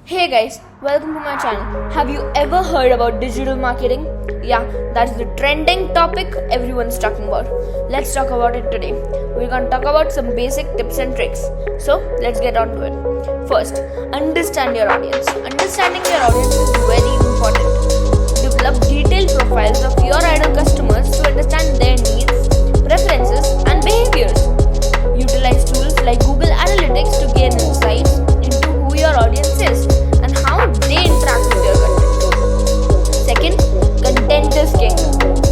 Hey guys, welcome to my channel. Have you ever heard about digital marketing? Yeah, that's the trending topic everyone's talking about. Let's talk about it today. We're gonna talk about some basic tips and tricks. So, let's get on to it. First, understand your audience. Understanding your audience is very important. Develop detailed profiles of your ideal customers to understand their needs, preferences, and behaviors. Utilize tools like Google Analytics to gain insights into who your audience is and how they interact with your content. Second, content is king.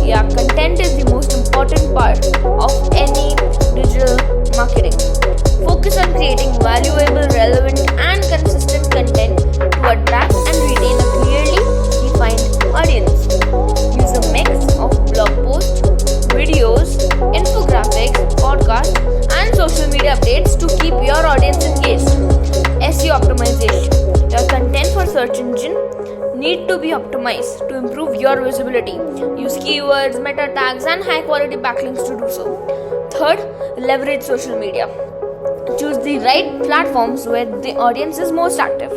Yeah, content is the most important part of any digital marketing. Focus on creating valuable, relevant, and consistent content to attract and retain a clearly defined audience. Use a mix of blog posts, videos, infographics, podcasts, and social media updates to keep your audience engaged. SEO optimization. Your content for search engine need to be optimized to improve your visibility. Use keywords, meta tags, and high quality backlinks to do so. Third, leverage social media. Choose the right platforms where the audience is most active.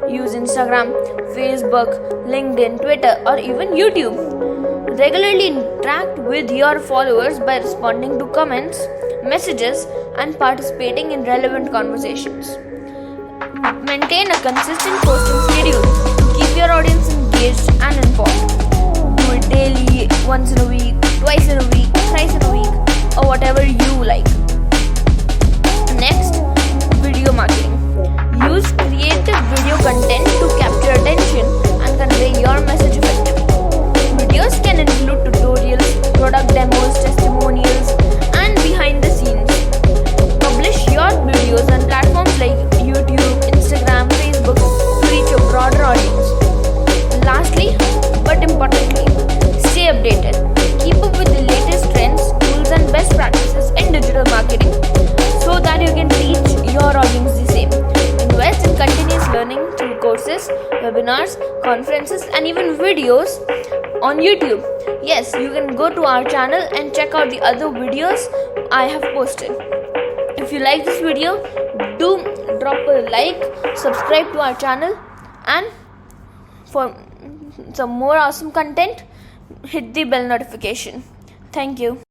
Use Instagram, Facebook, LinkedIn, Twitter, or even YouTube. Regularly interact with your followers by responding to comments, messages, and participating in relevant conversations. Maintain a consistent posting schedule to keep your audience engaged and informed. Do it daily, once in a week, twice in a week, thrice in a week, or whatever you like. Next, video marketing. Use creative video content to capture attention and convey your message effectively. Videos can include tutorials, product demos, testimonials, and behind the scenes. Publish your videos on platforms like YouTube, Instagram, Facebook to reach a broader audience. Lastly, but importantly, stay updated. Keep up with the latest trends, tools, and best practices in digital marketing so that you can reach your audience the same. Invest in continuous learning through courses, webinars, conferences, and even videos on YouTube. Yes, you can go to our channel and check out the other videos I have posted. If you like this video, do drop a like, subscribe to our channel, and for some more awesome content, hit the bell notification. Thank you.